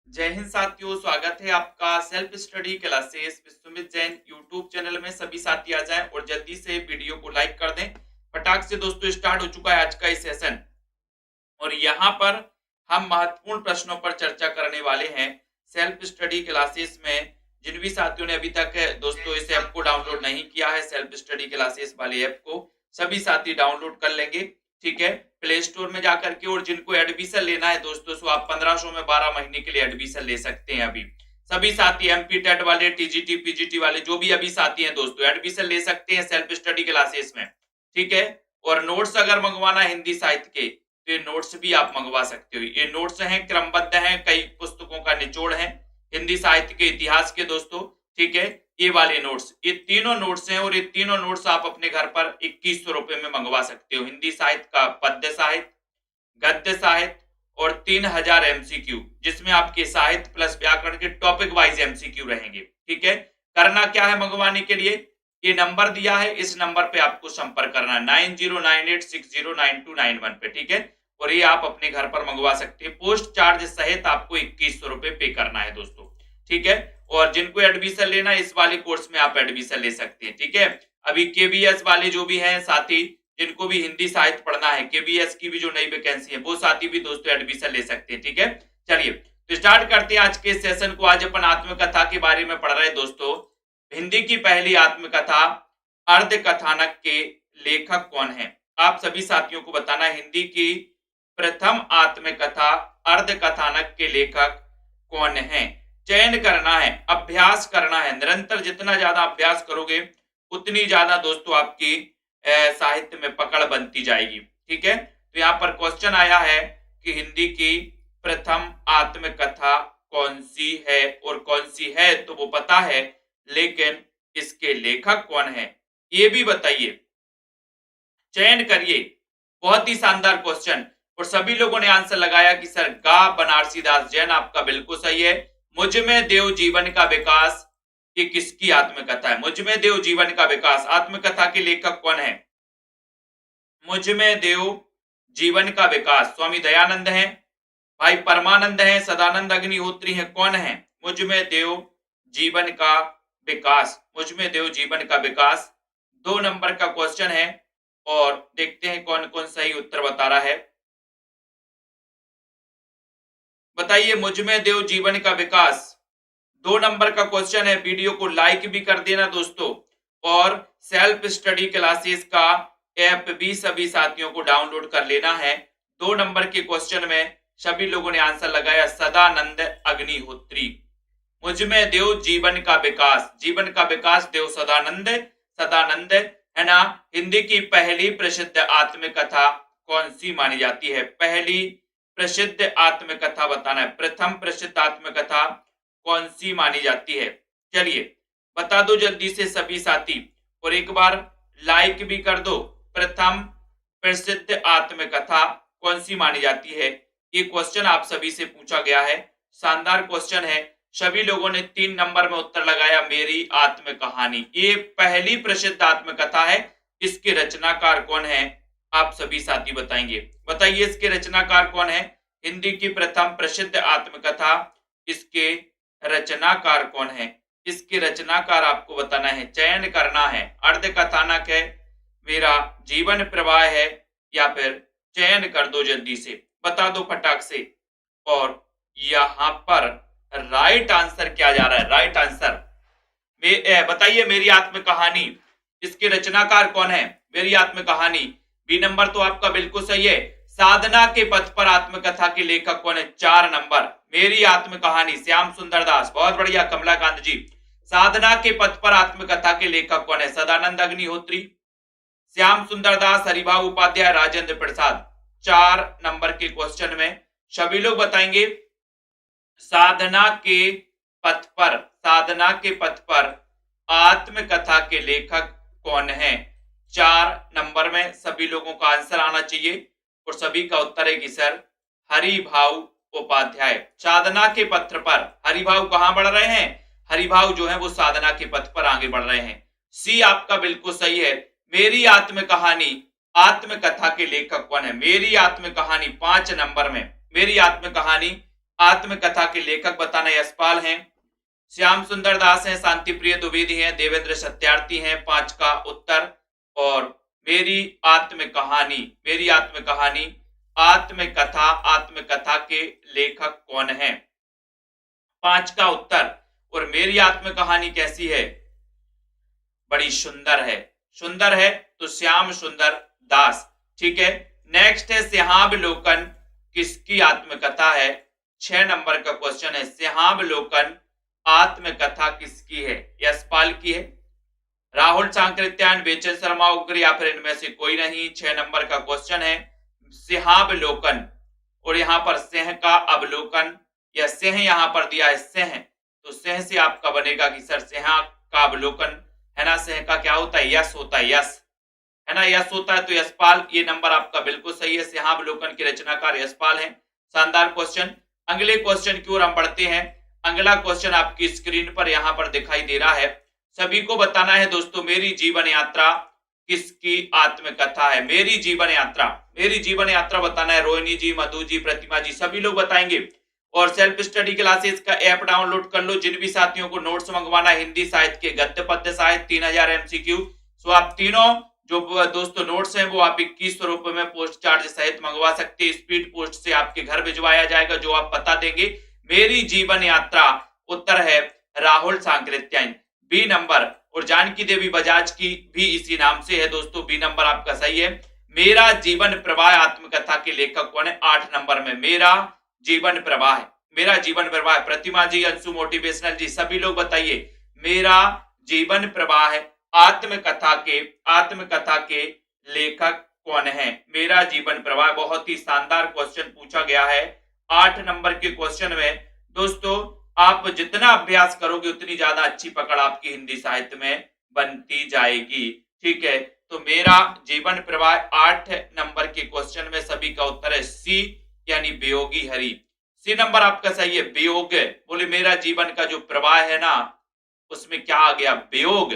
जय हिंद साथियों, स्वागत है आपका self study classes Vishwamit Jain YouTube channel में। सभी साथी आ जाएं और जल्दी से वीडियो को लाइक कर दें। फटाक से दोस्तों स्टार्ट हो चुका है आज का ये सेशन और यहाँ पर हम महत्वपूर्ण प्रश्नों पर चर्चा करने वाले हैं सेल्फ स्टडी क्लासेस में। जिन भी साथियों ने अभी तक दोस्तों इस ऐप को डाउनलोड नहीं किया है, सेल्फ स्टडी क्लासेस वाले ऐप को सभी साथी डाउनलोड कर लेंगे, ठीक है, प्ले स्टोर में जाकर के। और जिनको एडमिशन लेना है दोस्तों, सो आप 1500 में 12 महीने के लिए एडमिशन ले सकते हैं। अभी सभी साथी एमपी टेट वाले, टीजीटी पीजीटी वाले जो भी अभी साथी हैं दोस्तों, एडमिशन ले सकते हैं सेल्फ स्टडी क्लासेस में, ठीक है। और नोट्स अगर मंगवाना हिंदी साहित्य के तो ये नोट्स भी आप मंगवा सकते हो। ये नोट्स हैं, क्रमबद्ध हैं, कई पुस्तकों का निचोड़ है हिंदी साहित्य के, इतिहास के दोस्तों, ठीक है। ये वाले नोट्स, ये तीनों नोट्स हैं और ये तीनों नोट्स आप अपने घर पर 2100 रुपए में मंगवा सकते हो। हिंदी साहित्य का पद्य साहित्य, गद्य साहित्य और 3000 एमसीक्यू, जिसमें आपके साहित्य प्लस व्याकरण के टॉपिक वाइज एमसीक्यू रहेंगे, ठीक है। करना क्या है मंगवाने के लिए, ये नंबर दिया है, इस नंबर पे आपको संपर्क करना है 9098609291 पे, ठीक है। और ये आप अपने घर पर मंगवा सकते हैं। पोस्ट चार्ज सहित आपको 2100 रुपए पे करना है दोस्तों, ठीक है। और जिनको एडमिशन लेना है इस वाले कोर्स में आप एडमिशन ले सकते हैं, ठीक है। अभी केबीएस वाले जो भी हैं साथी, जिनको भी हिंदी साहित्य पढ़ना है, केबीएस की भी जो नई वैकेंसी है, वो साथी भी दोस्तों एडमिशन ले सकते हैं, ठीक है। चलिए तो स्टार्ट करते हैं आज के सेशन को। आज अपन आत्मकथा के बारे में पढ़ रहे हैं दोस्तों। हिंदी की पहली आत्मकथा अर्ध कथानक के लेखक कौन है? आप सभी साथियों को बताना है हिंदी की प्रथम आत्मकथा अर्ध कथानक के लेखक कौन है। चयन करना है, अभ्यास करना है, निरंतर जितना ज्यादा अभ्यास करोगे उतनी ज्यादा दोस्तों आपकी साहित्य में पकड़ बनती जाएगी, ठीक है। तो यहाँ पर क्वेश्चन आया है कि हिंदी की प्रथम आत्मकथा कौन सी है, और कौन सी है तो वो पता है, लेकिन इसके लेखक कौन है ये भी बताइए। चयन करिए। बहुत ही शानदार क्वेश्चन, और सभी लोगों ने आंसर लगाया कि सर गा बनारसी दास जैन, आपका बिल्कुल सही है। मुझ में देव जीवन का विकास, ये किसकी आत्मकथा है? मुझ में देव जीवन का विकास आत्मकथा के लेखक कौन है? मुझ में देव जीवन का विकास स्वामी दयानंद हैं, भाई परमानंद हैं, सदानंद अग्निहोत्री हैं, कौन है? मुझ में देव जीवन का विकास, मुझ में देव जीवन का विकास 2 नंबर का क्वेश्चन है। और देखते हैं कौन कौन सही उत्तर बता रहा है। बताइए, मुझ में देव जीवन का विकास 2 नंबर का क्वेश्चन है। वीडियो को लाइक भी कर देना दोस्तों, और सेल्फ स्टडी क्लासेस का ऐप भी सभी साथियों को डाउनलोड कर लेना है। 2 नंबर के क्वेश्चन में सभी लोगों ने आंसर लगाया सदानंद अग्निहोत्री। मुझ में देव जीवन का विकास, जीवन का विकास देव सदानंद, सदानंद है ना। हिंदी की पहली प्रसिद्ध आत्मकथा कौन सी मानी जाती है? पहली प्रसिद्ध आत्मकथा बताना है, प्रथम प्रसिद्ध आत्मकथा कौन सी मानी जाती है? चलिए बता दो जल्दी से सभी साथी, और एक बार लाइक भी कर दो। प्रथम प्रसिद्ध आत्मकथा कौन सी मानी जाती है? ये क्वेश्चन आप सभी से पूछा गया है, शानदार क्वेश्चन है। सभी लोगों ने 3 नंबर में उत्तर लगाया, मेरी आत्मकहानी। ये पहली प्रसिद्ध आत्मकथा है। इसके रचनाकार कौन है? आप सभी साथी बताएंगे। बताइए इसके रचनाकार कौन है? हिंदी की प्रथम प्रसिद्ध आत्मकथा, इसके रचनाकार कौन है? इसके रचनाकार आपको बताना है, चयन करना है। अर्ध कथानक है, मेरा जीवन प्रवाह है, या फिर चयन कर दो जल्दी से, बता दो फटाक से। और यहां पर राइट आंसर क्या जा रहा है? राइट आंसर बताइए, मेरी आत्मकहानी, इसके रचनाकार कौन है? मेरी आत्मकहानी बी नंबर तो आपका बिल्कुल सही है। साधना के पथ पर आत्मकथा के लेखक कौन है? 4 नंबर, मेरी आत्मकहानी श्याम सुंदर दास, बहुत बढ़िया कमलाकांत जी। साधना के पथ पर आत्मकथा के लेखक कौन है? सदानंद अग्निहोत्री, श्याम सुंदर दास, हरिभाऊ उपाध्याय, राजेंद्र प्रसाद। 4 नंबर के क्वेश्चन में सभी लोग बताएंगे साधना के पथ पर, साधना के पथ पर आत्मकथा के लेखक कौन है? 4 नंबर में सभी लोगों का आंसर आना चाहिए, और सभी का उत्तर है कि सर हरिभाऊ उपाध्याय। साधना के पथ पर हरिभाऊ कहां बढ़ रहे हैं? हरिभाऊ जो है वो साधना के पथ पर आगे बढ़ रहे हैं। सी आपका बिल्कुल सही है। मेरी आत्मकहानी, आत्मकथा के लेखक कौन है? मेरी आत्मकहानी 5 नंबर में, मेरी आत्मकहानी आत्मकथा के लेखक बताना यशपाल हैं, श्याम सुंदर दास हैं, शांति प्रिय द्विवेदी हैं, देवेंद्र सत्यार्थी हैं। 5 का उत्तर। और मेरी आत्मकहानी आत्मकथा के लेखक कौन है? 5 का उत्तर। और मेरी आत्मकहानी कैसी है? बड़ी सुंदर है तो श्याम सुंदर दास। ठीक है, नेक्स्ट है सिंहावलोकन किसकी आत्मकथा है? 6 नंबर का क्वेश्चन है, सिंहावलोकन आत्मकथा किसकी है? यशपाल की है, राहुल सांकृत्यायन, बेचन शर्मा, उग्र या फिर इनमें से कोई नहीं। 6 नंबर का क्वेश्चन है सिंहावलोकन, और यहां पर सिंह का अवलोकन या सिंह यहां पर दिया है सिंह, तो सिंह से आपका बनेगा कि सर सिंह का अवलोकन है ना। सिंह का क्या होता है? यश होता है, यश है ना, यश होता है। तो यशपाल, ये नंबर आपका बिल्कुल सही है, सिंहावलोकन के रचनाकार यशपाल हैं। शानदार क्वेश्चन। अगले क्वेश्चन की ओर हम बढ़ते हैं। अगला क्वेश्चन आपकी स्क्रीन पर यहां पर दिखाई दे रहा है। सभी को बताना है दोस्तों, मेरी जीवन यात्रा किसकी आत्मकथा है? मेरी जीवन यात्रा बताना है। रोहिणी जी, मधु जी, प्रतिमा जी, सभी लोग बताएंगे। और सेल्फ स्टडी क्लासेस का ऐप डाउनलोड कर लो। जिन भी साथियों को नोट्स मंगवाना, हिंदी साहित्य के गद्य पद्य साहित्य 3000 MCQ, सो आप तीनों जो दोस्तों नोट्स हैं वो आप 2100 रुपए में पोस्ट चार्ज सहित मंगवा सकते हैं। स्पीड पोस्ट से आपके घर भिजवाया जाएगा, जो आप बता देंगे। मेरी जीवन यात्रा, उत्तर है राहुल सांकृत्यायन, बी नंबर। और जानकी देवी बजाज की भी इसी नाम से है दोस्तों, बी नंबर आपका सही है। मेरा जीवन प्रवाह आत्मकथा के लेखक कौन है? 8 नंबर में मेरा जीवन प्रवाह प्रतिमा जी, अंशु मोटिवेशनल जी, सभी लोग बताइए मेरा जीवन प्रवाह आत्मकथा के लेखक कौन है? मेरा जीवन प्रवाह। बहुत ही शानदार क्वेश्चन पूछा गया है 8 नंबर के क्वेश्चन में। दोस्तों आप जितना अभ्यास करोगे उतनी ज्यादा अच्छी पकड़ आपकी हिंदी साहित्य में बनती जाएगी। ठीक है, तो मेरा जीवन प्रवाह 8 नंबर के क्वेश्चन में सभी का उत्तर है सी, यानी वियोगी हरि। सी नंबर आपका सही है, वियोग। बोले मेरा जीवन का जो प्रवाह है ना, उसमें क्या आ गया? वियोग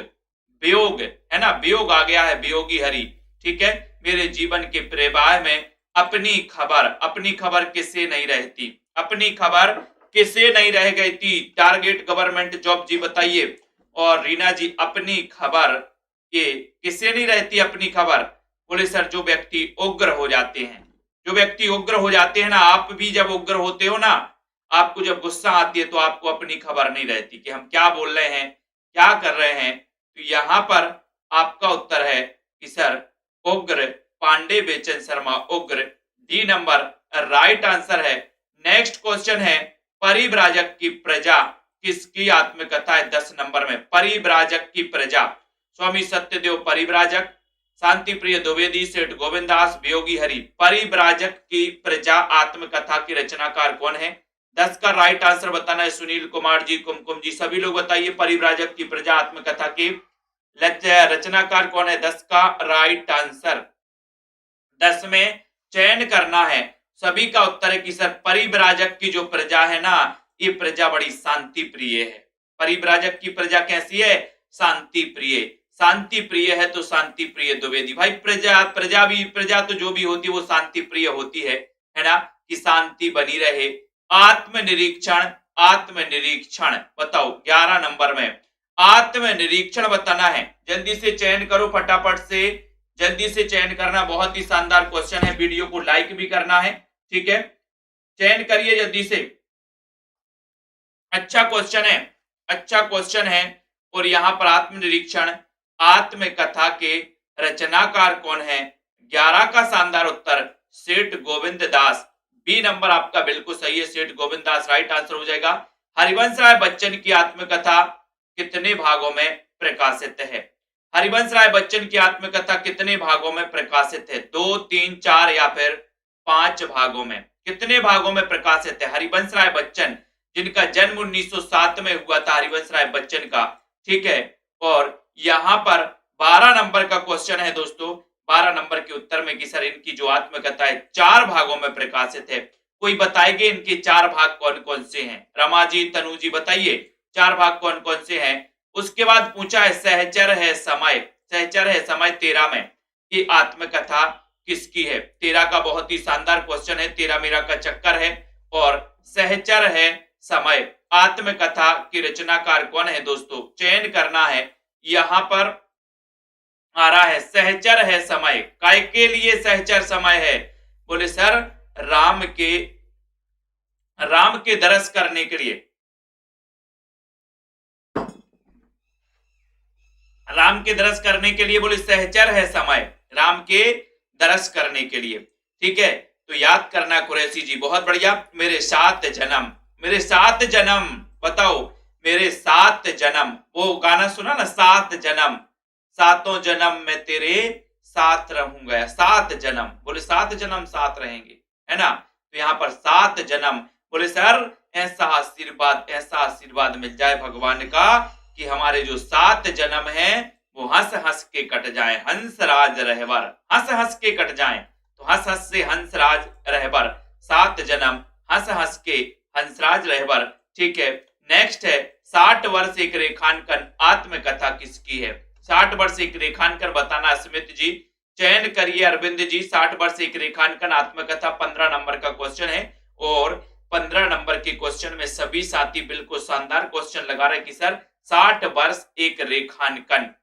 है ना, वियोग आ गया है, वियोगी हरि। ठीक है, मेरे जीवन के प्रवाह में अपनी खबर किससे नहीं रहती? अपनी खबर किससे नहीं रह गई थी? टारगेट गवर्नमेंट जॉब जी बताइए। और रीना जी, अपनी खबर ये किससे नहीं रहती? अपनी खबर, बोले सर जो व्यक्ति उग्र हो जाते हैं ना, आप भी जब उग्र होते हो ना, आपको जब गुस्सा आती है तो आपको अपनी खबर नहीं रहती कि हम क्या बोल रहे हैं, क्या कर रहे हैं। तो यहां पर आपका उत्तर है कि सर उग्र, पांडे बेचन शर्मा, उग्र, डी नंबर राइट आंसर है। नेक्स्ट क्वेश्चन है, परिव्राजक की प्रजा किसकी आत्मकथा है? 10 नंबर में परिव्राजक की प्रजा, स्वामी सत्यदेव परिव्राजक, शांति प्रिय द्विवेदी, सेठ गोविंदास, वियोगी हरि। परिव्राजक की प्रजा आत्मकथा के रचनाकार कौन है? 10 का राइट आंसर बताना है। सुनील कुमार जी, कुमकुम जी, सभी लोग बताइए परिव्राजक की प्रजा आत्मकथा के रचनाकार कौन है? 10 का राइट आंसर। 10 में चयन करना है। सभी का उत्तर है कि सर परिव्राजक की जो प्रजा है ना, ये प्रजा बड़ी शांति प्रिय है। परिव्राजक की प्रजा कैसी है? शांति प्रिय है। तो शांति प्रिय द्विवेदी भाई, प्रजा तो जो भी होती है वो शांति प्रिय होती है ना, कि शांति बनी रहे। आत्मनिरीक्षण बताओ 11 नंबर में आत्मनिरीक्षण बताना है। जल्दी से चयन करो, फटाफट से जल्दी से चयन करना। बहुत ही शानदार क्वेश्चन है, वीडियो को लाइक भी करना है। ठीक है, चयन करिए जल्दी से। अच्छा क्वेश्चन है। और यहां पर आत्मनिरीक्षण आत्मकथा के रचनाकार कौन है? 11 का शानदार उत्तर सेठ गोविंद दास, बी नंबर आपका बिल्कुल सही है, सेठ गोविंद दास राइट आंसर हो जाएगा। हरिवंश राय बच्चन की आत्मकथा कितने भागों में प्रकाशित है? हरिवंश राय बच्चन की आत्मकथा कितने भागों में प्रकाशित है? 2, 3, 4 या फिर 5 भागों में? कितने भागों में प्रकाशित है? हरिवंश राय बच्चन, जिनका जन्म 1907 में हुआ था, हरिवंश राय बच्चन का। ठीक है, और यहां पर 12 नंबर का क्वेश्चन है दोस्तों, 12 नंबर के उत्तर में कि सर इनकी जो आत्मकथा है 4 भागों में प्रकाशित है। कोई बताएंगे इनके 4 भाग कौन कौन से हैं? रमा जी, तनु जी बताइए 4 भाग कौन कौन से हैं। उसके बाद पूछा है सहचर है समय 13 में ये आत्मकथा किसकी है? 13 का बहुत ही शानदार क्वेश्चन है, तेरा मेरा का चक्कर है। और सहचर है समय। आत्मकथा की रचनाकार कौन है दोस्तों, चयन करना है। यहां पर आ रहा है सहचर है समय। काय के लिए सहचर समय है, बोले सर राम के दरस करने के लिए, राम के दरस करने के लिए बोले सहचर है समय, राम के दरस करने के लिए। ठीक है, तो याद करना कुरैशी जी, बहुत बढ़िया। मेरे 7 जन्म, मेरे 7 जन्म, बताओ मेरे 7 जन्म, वो गाना सुना ना, 7 जन्म, सातों जन्म में तेरे साथ रहूंगा, 7 जन्म, बोले 7 जन्म साथ रहेंगे, है ना। तो यहाँ पर 7 जन्म, बोले सर ऐसा आशीर्वाद मिल जाए भगवान का कि हमारे जो 7 जन्म हैं वो हंस हंस के कट जाए, हंसराज रहबर, हंस हंस के कट जाए। तो हंस हंस से हंसराज रहबर, 7 जन्म हंस हंस के हंसराज रहबर। ठीक है, नेक्स्ट है 60 वर्ष एक रेखांकन आत्मकथा किसकी है। 60 वर्ष एक रेखांकन बताना स्मित जी, चयन करिए अरविंद जी। 60 वर्ष एक रेखांकन आत्मकथा 15 नंबर का क्वेश्चन है, और 15 नंबर के क्वेश्चन में सभी साथी बिल्कुल शानदार क्वेश्चन लगा रहे कि सर 60 वर्ष एक रेखांकन,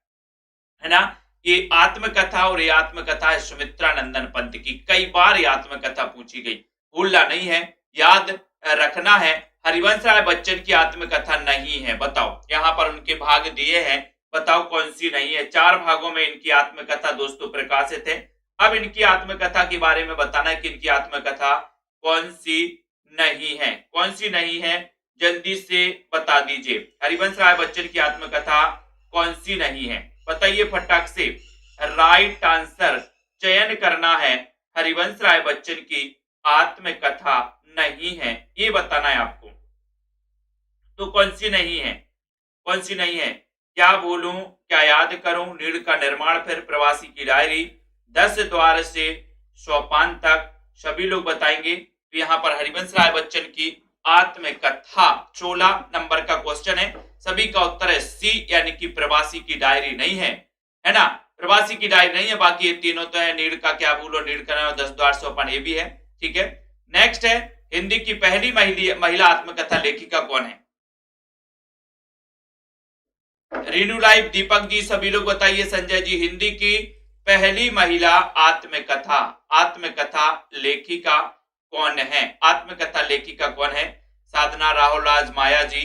है ना। ये आत्मकथा, और ये आत्मकथा है सुमित्रा नंदन पंत की। कई बार ये आत्मकथा पूछी गई, भूलना नहीं है, याद रखना है। हरिवंश राय बच्चन की आत्मकथा नहीं है, बताओ, यहाँ पर उनके भाग दिए हैं, बताओ कौन सी नहीं है। 4 भागों में इनकी आत्मकथा दोस्तों प्रकाशित है। अब इनकी आत्मकथा के बारे में बताना है कि इनकी आत्मकथा कौन सी नहीं है, कौन सी नहीं है, जल्दी से बता दीजिए। हरिवंश राय बच्चन की आत्मकथा कौन सी नहीं है, बताइए फटाक से। राइट आंसर चयन करना है, हरिवंश राय बच्चन की आत्मकथा नहीं है, ये बताना है आपको। तो कौन सी नहीं है, कौन सी नहीं है, क्या बोलूं, क्या याद करूं, नीड़ का निर्माण, फिर प्रवासी की डायरी, 10 द्वार से सोपान तक, सभी लोग बताएंगे। तो यहाँ पर हरिवंश राय बच्चन की आत्मकथा 16 नंबर का क्वेश्चन है, सभी का उत्तर है सी, यानी कि प्रवासी की डायरी नहीं है, है ना। प्रवासी की डायरी नहीं है, बाकी ये तीनों तो है, नीड़ का क्या भूलो, नीड़ का नाम, 10 द्वार सोपान, ये भी है। ठीक है, नेक्स्ट है हिंदी की पहली महिला आत्मकथा लेखिका कौन है। रीनू लाइव, दीपक जी, सभी लोग बताइए। संजय जी, हिंदी की पहली महिला आत्मकथा, आत्मकथा लेखिका कौन है, आत्मकथा लेखिका कौन है। साधना, राहुल राज, माया जी,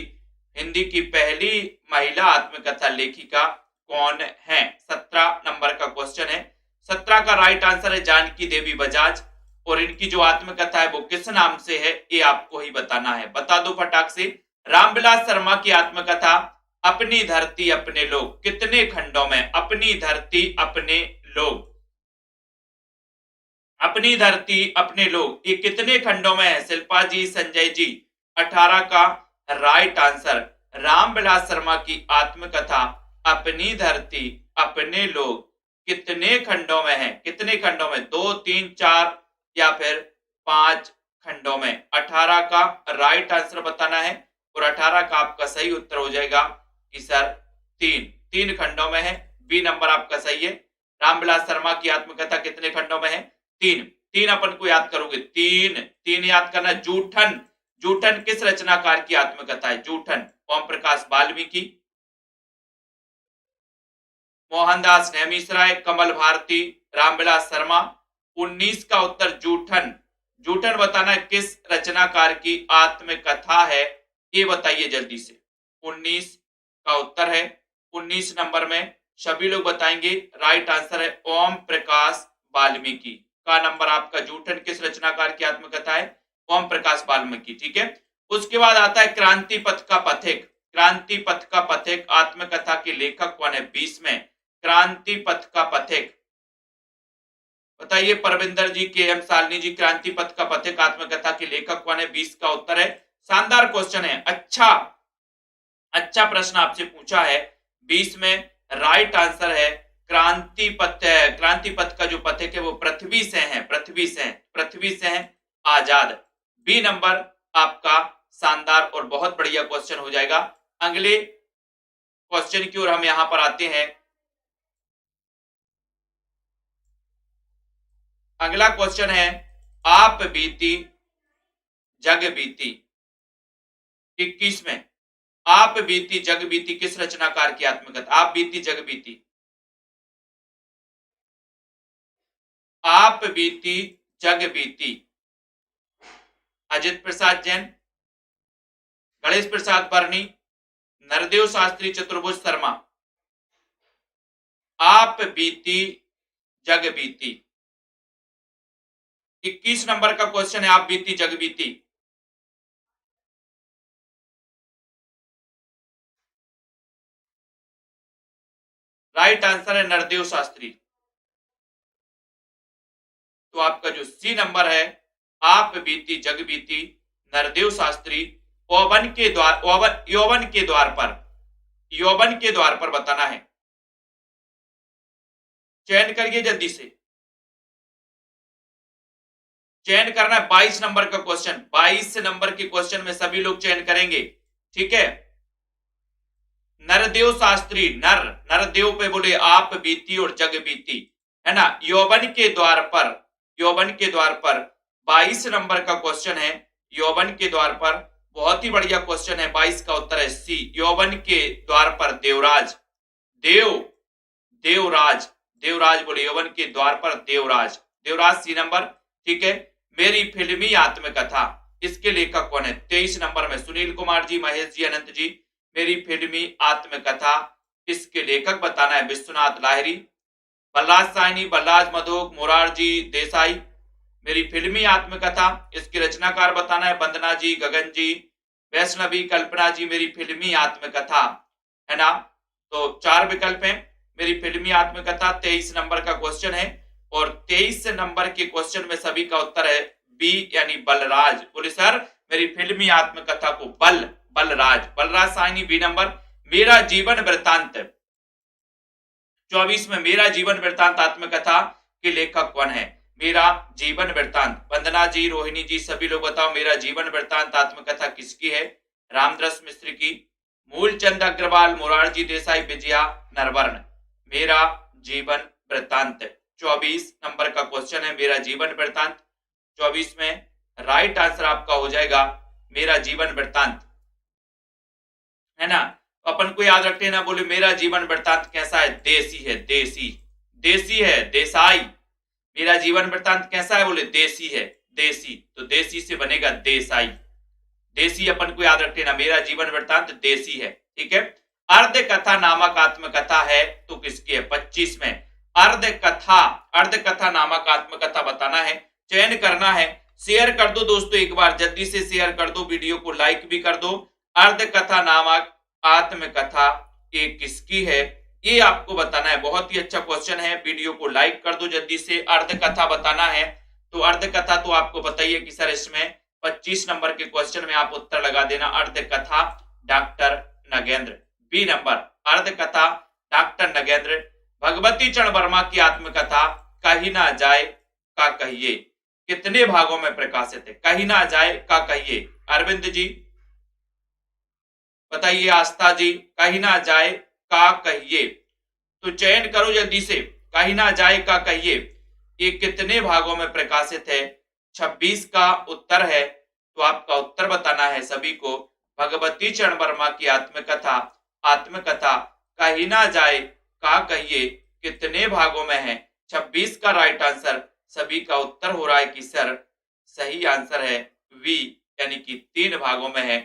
हिंदी की पहली महिला आत्मकथा लेखिका कौन है। 17 नंबर का क्वेश्चन है, 17 का राइट आंसर है जानकी देवी बजाज, और इनकी जो आत्मकथा है वो किस नाम से है, ये आपको ही बताना है, बता दो फटाक से। रामविलास शर्मा की आत्मकथा अपनी धरती अपने लोग, कितने खंडों में, अपनी धरती अपने लोग, अपनी धरती अपने लोग, ये कितने खंडों में है। शिल्पा जी, संजय जी, 18 का राइट आंसर। रामविलास शर्मा की आत्मकथा अपनी धरती अपने लोग कितने खंडों में है, कितने खंडों में, 2, 3, 4 या फिर 5 खंडों में। 18 का राइट आंसर बताना है, और 18 का आपका सही उत्तर हो जाएगा कि सर 3 खंडों में है। बी नंबर आपका सही है। रामविलास शर्मा की आत्मकथा कितने खंडों में है, 3 अपन को याद करोगे, 3 याद करना। जूठन, जूठन किस रचनाकार की आत्मकथा है, जूठन, ओम प्रकाश वाल्मीकि, मोहनदास नेमिसराय, कमल भारती, रामविलास शर्मा। 19 का उत्तर जूठन, जूठन बताना किस रचनाकार की आत्मकथा है, ये बताइए जल्दी से। 19 का उत्तर है, 19 नंबर में सभी लोग बताएंगे, राइट आंसर है ओम प्रकाश वाल्मीकि का नंबर आपका। जूठन किस रचनाकार की आत्मकथा है, ओम प्रकाश वाल्मीकि। ठीक है, उसके बाद आता है क्रांति पथ का पथिक, क्रांति पथ का पथिक आत्मकथा के लेखक कौन है, 20 में। क्रांति पथ का पथिक बताइए, परविंदर जी, के एम सालनी जी, क्रांति पथ का पथिक आत्मकथा के लेखक कौन है, 20 का उत्तर है। शानदार क्वेश्चन है, अच्छा प्रश्न आपसे पूछा है, 20 में राइट आंसर है क्रांति पथ। क्रांति पथ का जो पथिक है वो पृथ्वी से है, पृथ्वी से है आजाद। बी नंबर आपका शानदार और बहुत बढ़िया क्वेश्चन हो जाएगा। अगले क्वेश्चन की ओर हम यहां पर आते हैं। अगला क्वेश्चन है, आप बीती जग बीती, 21 में आप बीती जग बीती किस रचनाकार की आत्मकथा? आप बीती जग बीती, आप बीती जग बीती, अजित प्रसाद जैन, गणेश प्रसाद बरनी, नरदेव शास्त्री, चतुर्भुज शर्मा। आप बीती जग बीती, 21 नंबर का क्वेश्चन है, आप बीती जग बीती। राइट आंसर है नरदेव शास्त्री। तो आपका जो सी नंबर है, आप बीती जग बीती, नरदेव शास्त्री, यौवन के द्वार, यौवन के द्वार पर, यौवन के द्वार पर बताना है। चयन करिए जल्दी से, चयन करना है। 22 नंबर का क्वेश्चन, 22 नंबर के क्वेश्चन में सभी लोग चयन करेंगे, ठीक है। नरदेव शास्त्री, नरदेव पे बोले आप बीती और जग बीती, है ना। यौवन के द्वार पर, यौवन के द्वार पर 22 नंबर का क्वेश्चन है, यौवन के द्वार पर। बहुत ही बढ़िया क्वेश्चन है, 22 का उत्तर है सी, यौवन के द्वार पर देवराज, देवराज, देवराज बोले यौवन के द्वार पर देवराज, देवराज सी नंबर, ठीक है। मेरी फिल्मी आत्मकथा, इसके लेखक कौन है? 23 नंबर में सुनील कुमार जी, महेश जी, अनंत जी। मेरी फिल्मी आत्मकथा, इसके लेखक बताना है, विश्वनाथ लाहिरी, बलराज साइनी, बलराज मधोक, मोरारजी देसाई। मेरी फिल्मी आत्मकथा, इसकी रचनाकार बताना है, वंदना जी, गगन जी, वैष्णवी, कल्पना जी। मेरी फिल्मी आत्मकथा, है ना। तो 4 विकल्प हैं। मेरी फिल्मी आत्मकथा 23 नंबर का क्वेश्चन है, और 23 नंबर के क्वेश्चन में सभी का उत्तर है बी, यानी बलराज। बोले सर मेरी फिल्मी आत्मकथा को बलराज, बलराज साइनी बी नंबर। मेरा जीवन वृत्तांत, 24 में मेरा जीवन वृत्तांत आत्मकथा के लेखक कौन है? मेरा जीवन वृत्तांत, वंदना जी, रोहिणी जी, सभी लोग बताओ मेरा जीवन वृत्तांत आत्मकथा किसकी है? रामदस मिश्र की। मूलचंद अग्रवाल, मोरारजी देसाई, विजया नरवर्ण। मेरा जीवन वृत्तांत 24 नंबर का क्वेश्चन है, मेरा जीवन वृत्तांत। 24 में राइट आंसर आपका हो जाएगा मेरा जीवन वृत्तांत, है ना। अपन को याद रखते ना, बोले मेरा जीवन वृत्तांत कैसा है? देसी है, देसी, देसी है, देसाई। मेरा जीवन वृत्तांत कैसा है? बोले देसी है, देसी, तो देसी से बनेगा देसाई, देसी अपन को याद रखते ना, मेरा जीवन वृत्तांत देसी है, ठीक है। अर्ध कथा नामक आत्मकथा है तो किसकी है? 25 में अर्ध कथा, अर्ध कथा नामक आत्मकथा बताना है, चयन करना है। शेयर कर दो दोस्तों, एक बार जल्दी से शेयर कर दो, वीडियो को लाइक भी कर दो। अर्ध कथा नामक आत्मकथा ये किसकी है, ये आपको बताना है। बहुत ही अच्छा क्वेश्चन है, वीडियो को लाइक कर दो जल्दी से। अर्ध कथा बताना है, तो अर्ध कथा तो आपको बताइए कि सर इसमें 25 नंबर के क्वेश्चन में आप उत्तर लगा देना, अर्ध कथा डॉक्टर नगेंद्र, बी नंबर, अर्ध कथा डॉक्टर नगेंद्र। भगवती चरण वर्मा की आत्मकथा कही ना जाए का कहिए कितने भागों में प्रकाशित है? कही ना जाए का कहिए, अरविंद जी बताइए, आस्था जी, कही ना जाए का कहिए। तो चयन करो जल्दी से, कही ना जाए का कहिए ये कितने भागों में प्रकाशित है? 26 का उत्तर है, तो आपका उत्तर बताना है सभी को। भगवती चरण वर्मा की आत्मकथा, आत्मकथा कही ना जाए का कहिए कितने भागों में है? 26 का राइट आंसर सभी का उत्तर हो रहा है कि सर सही आंसर है वी, यानी कि 3 भागों में है।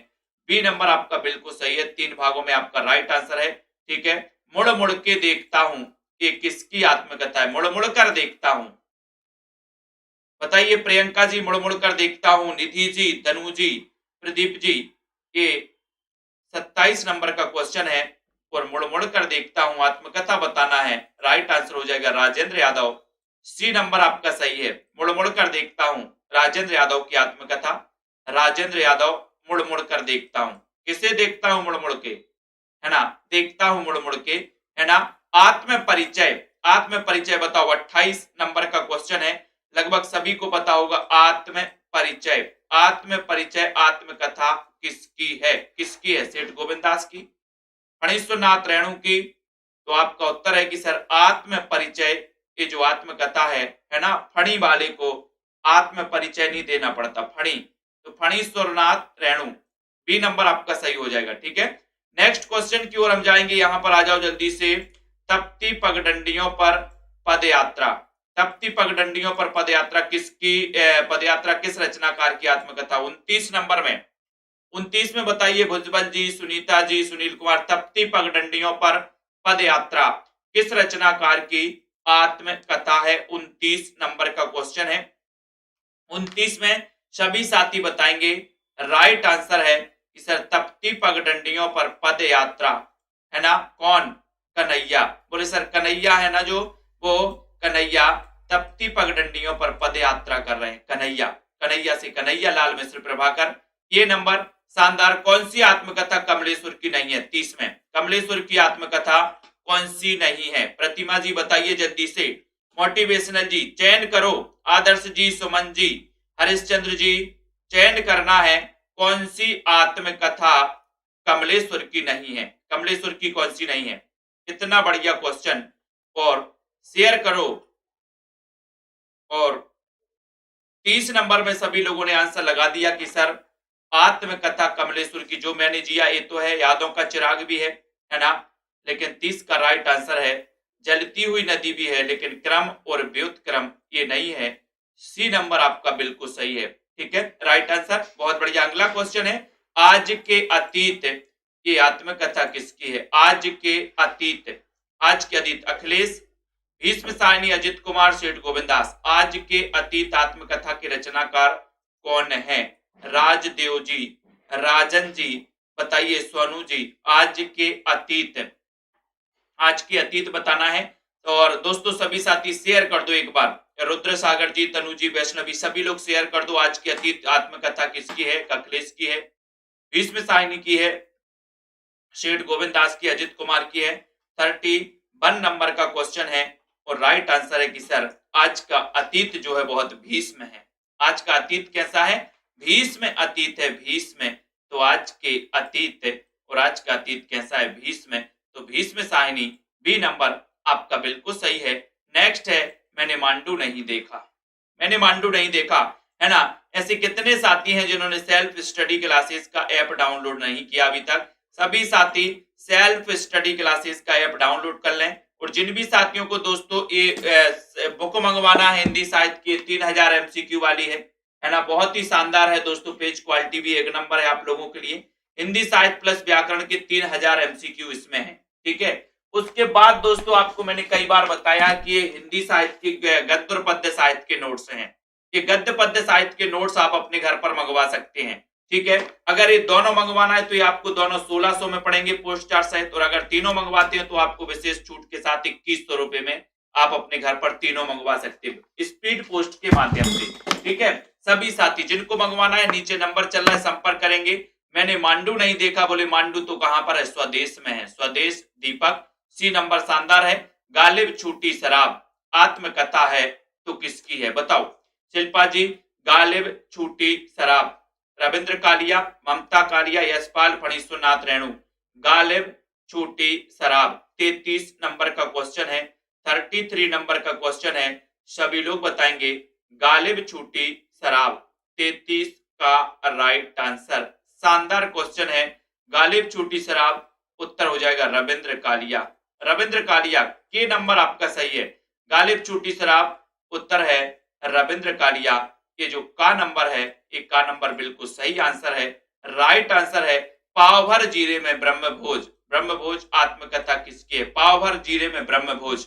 बी नंबर आपका बिल्कुल सही है, 3 भागों में आपका राइट आंसर है, ठीक है। मुड़ मुड़ के देखता हूं ये किसकी आत्मकथा है? मुड़ मुड़ कर देखता हूं, बताइए प्रियंका जी, मुड़ मुड़ कर देखता हूं, निधि जी, तनु जी, प्रदीप जी। ये 27 नंबर का क्वेश्चन है, और मुड़ मुड़ कर देखता हूं आत्मकथा बताना है, राइट आंसर हो जाएगा राजेंद्र यादव, सी नंबर आपका सही है। मुड़ मुड़ कर देखता हूं राजेंद्र यादव की आत्मकथा, राजेंद्र यादव मुड़ मुड़ कर देखता हूं, किसे देखता हूं? मुड़ मुड़ के, है ना, देखता हूं मुड़ मुड़ के, है ना। आत्म परिचय, आत्म परिचय बताओ, 28 नंबर का क्वेश्चन है, लगभग सभी को पता होगा। आत्म परिचय, आत्म परिचय आत्मकथा किसकी है? किसकी है? सेठ गोविंद दास की, फणीश्वरनाथ रेणु की। तो आपका उत्तर है कि सर आत्म परिचय, ये जो आत्मकथा है ना, फणी वाले को आत्म परिचय नहीं देना पड़ता, फणी, तो फणीश्वरनाथ रेणु, बी नंबर आपका सही हो जाएगा। ठीक है, नेक्स्ट क्वेश्चन की ओर हम जाएंगे। यहां पर आ जाओ जल्दी से। तप्ती पगडंडियों पर पद यात्रा। तप्ती पगडंडियों पर पद यात्रा किसकी पद यात्रा किस रचनाकार की आत्मकथा? 29 नंबर में, 29 में बताइए भुजबल जी, सुनीता जी, सुनील कुमार, तप्ती पगडंडियों पर पद यात्रा किस रचनाकार की आत्मकथा है? 29 नंबर का क्वेश्चन है। 29 में सभी साथी बताएंगे। राइट आंसर है कि सर तप्ती पगडंडियों पर पद यात्रा, है ना, कौन? कन्हैया। बोले सर कन्हैया है ना, जो वो कन्हैया तप्ती पगडंडियों पर पद यात्रा कर रहे हैं। कन्हैया, कन्हैया से कन्हैया लाल मिश्र प्रभाकर। ये नंबर शानदार। कौन सी आत्मकथा कमलेश्वर की नहीं है? 30 में कमलेश्वर की आत्मकथा कौन सी नहीं है? प्रतिमा जी बताइए जल्दी से। मोटिवेशनल जी चयन करो। आदर्श जी, सुमन जी, हरिश्चंद्र जी, चयन करना है कौन सी आत्मकथा कमलेश्वर की नहीं है। कमलेश्वर की कौन सी नहीं है? कितना बढ़िया क्वेश्चन। और शेयर करो। और 30 नंबर में सभी लोगों ने आंसर लगा दिया कि सर आत्मकथा कमलेश्वर की, जो मैंने जिया ये तो है, यादों का चिराग भी है ना, लेकिन 30 का राइट आंसर है जलती हुई नदी भी है, लेकिन क्रम और व्युत्क्रम ये नहीं है। सी नंबर आपका बिल्कुल सही है। ठीक है, राइट आंसर। बहुत बढ़िया। अगला क्वेश्चन है, आज के अतीत की आत्मकथा किसकी है? आज के अतीत, आज के अतीत अखिलेश, भीष्म साहनी, अजित कुमार, सेठ गोविंदास। आज के अतीत आत्मकथा के रचनाकार कौन है? राजदेव जी, राजन जी, बताइए सोनू जी। आज के अतीत, आज के अतीत बताना है। और दोस्तों सभी साथी शेयर कर दो एक बार। रुद्र सागर जी, तनु जी, वैष्णवी, सभी लोग शेयर कर दो। आज की अतीत आत्मकथा किसकी है? अखिलेश की है, भीष्म साहनी की है, सेठ गोविंद दास की, अजित कुमार की है। 31 नंबर का क्वेश्चन है और राइट आंसर है कि सर आज का अतीत जो है बहुत भीष्म है। आज का अतीत कैसा है? भीष्म अतीत है, भीष्म। तो आज के अतीत और आज का अतीत कैसा है? भीष्म। तो भीष्म साहिनी, बी नंबर आपका बिल्कुल सही है। नेक्स्ट है, मैंने मांडू नहीं देखा। मैंने मांडू नहीं देखा, है ना। ऐसे कितने साथी हैं जिन्होंने सेल्फ स्टडी क्लासेस का ऐप डाउनलोड नहीं किया अभी तक? सभी साथी सेल्फ स्टडी क्लासेस का ऐप डाउनलोड कर लें। और जिन भी साथियों को दोस्तों ये बुक मंगवाना है हिंदी साहित्य की, 3000 एमसीक्यू वाली है ना, बहुत ही शानदार है दोस्तों। पेज क्वालिटी भी एक नंबर है आप लोगों के लिए। हिंदी साहित्य प्लस व्याकरण के 3000 एमसीक्यू इसमें है। ठीक है, उसके बाद दोस्तों आपको मैंने कई बार बताया कि ये हिंदी साहित्य के गद्य और पद्य साहित्य के नोट्स हैं। ये गद्य पद्य साहित्य के नोट्स आप अपने घर पर मंगवा सकते हैं। ठीक है, अगर ये दोनों मंगवाना है तो ये आपको दोनों 1600 में पड़ेंगे पोस्ट चार्ज सहित, और अगर तीनों मंगवाते हैं तो आपको विशेष छूट के साथ 2100 रुपए में आप अपने घर पर तीनों मंगवा सकते हैं स्पीड पोस्ट के माध्यम से। ठीक है, सभी साथी जिनको मंगवाना है नीचे नंबर चल रहा है, संपर्क करेंगे। मैंने मांडू नहीं देखा, बोले मांडू तो कहां पर है? स्वदेश में है, स्वदेश। दीपक, सी नंबर शानदार है। गालिब छूटी शराब आत्मकथा है तो किसकी है? बताओ। शिल्पा जी, गालिब छूटी शराब, रविंद्र कालिया, ममता कालिया, यशपाल, फणीश्वरनाथ रेणु। गालिब छूटी शराब 33 नंबर का क्वेश्चन है। 33 नंबर का क्वेश्चन है, सभी लोग बताएंगे। गालिब छूटी शराब 33 का राइट आंसर। शानदार क्वेश्चन है। गालिब छूटी शराब उत्तर हो जाएगा रविंद्र कालिया। रविंद्र कालिया, के नंबर आपका सही है। गालिब छूटी शराब उत्तर है रविंद्र कालिया। ये जो का नंबर है, ये का नंबर बिल्कुल सही आंसर है। राइट आंसर है पाव भर जीरे में ब्रह्मभोज। ब्रह्मभोज आत्मकथा किसकी है? पाव भर जीरे में ब्रह्मभोज।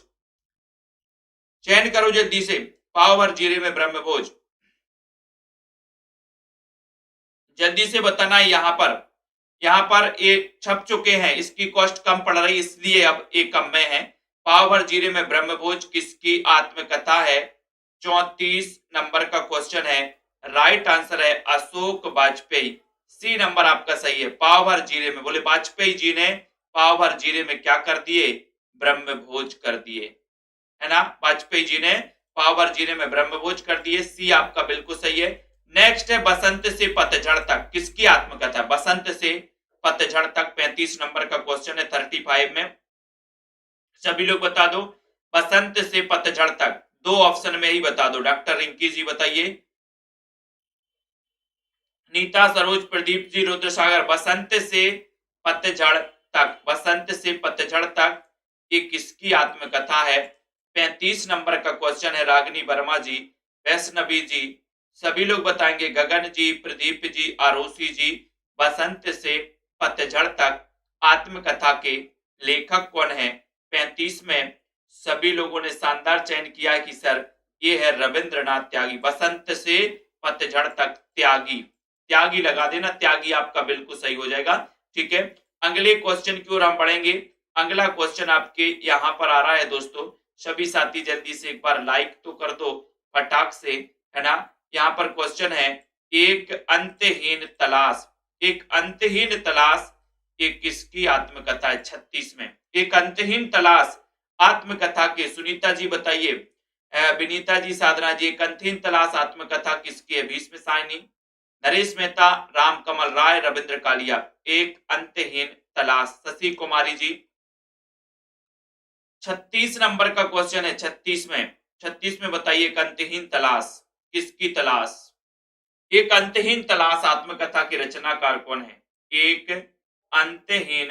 चयन करो जल्दी से। पाव भर जीरे में ब्रह्मभोज, जल्दी से बताना है। यहाँ पर ये छप चुके हैं, इसकी कॉस्ट कम पड़ रही इसलिए अब ये कम में है। पाव भर जीरे में ब्रह्मभोज किसकी आत्मकथा है? 34 नंबर का क्वेश्चन है। राइट आंसर है अशोक वाजपेयी। सी नंबर आपका सही है। पाव भर जीरे में, बोले वाजपेयी जी ने पाव भर जीरे में क्या कर दिए? ब्रह्मभोज कर दिए, है ना। वाजपेयी जी ने पाव भर जीरे में ब्रह्मभोज कर दिए। सी आपका बिल्कुल सही है। नेक्स्ट है बसंत से पतझड़ तक किसकी आत्मकथा? बसंत से पतझड़ तक 35 नंबर का क्वेश्चन है। 35 में सभी लोग बता दो। बसंत से पतझड़ तक 2 ऑप्शन में ही बता दो। डॉक्टर रिंकी जी बताइए। नीता, सरोज, प्रदीप जी, रुद्र सागर, बसंत से पतझड़ तक, बसंत से पतझड़ तक ये किसकी आत्मकथा है? 35 नंबर का क्वेश्चन है। रागिनी वर्मा जी, वैष्णवी जी, सभी लोग बताएंगे। गगन जी, प्रदीप जी, आरोसी जी, बसंत से पतझड़ तक आत्मकथा के लेखक कौन है? 35 में सभी लोगों ने शानदार चयन किया कि सर ये है रविंद्रनाथ त्यागी। बसंत से पतझड़ तक त्यागी, त्यागी लगा देना, त्यागी आपका बिल्कुल सही हो जाएगा। ठीक है, अगले क्वेश्चन की ओर हम बढ़ेंगे। अगला क्वेश्चन आपके यहाँ पर आ रहा है दोस्तों, सभी साथी जल्दी से एक बार लाइक तो कर दो फटाक से, है ना। यहाँ पर क्वेश्चन है, एक अंतहीन तलाश, एक अंतहीन तलाश ये किसकी आत्मकथा है? 36 में एक अंतहीन तलाश आत्मकथा के, सुनीता जी बताइए, विनीता जी, साधना जी, एक अंतहीन तलाश आत्मकथा किसकी है? भीष्म साहनी, नरेश मेहता, राम कमल राय, रविंद्र कालिया। एक अंतहीन तलाश, शशि कुमारी जी। 36 नंबर का क्वेश्चन है। 36 में बताइए एक अंतहीन तलाश किसकी तलाश? एक अंतहीन तलाश आत्मकथा के रचनाकार कौन है? एक अंतहीन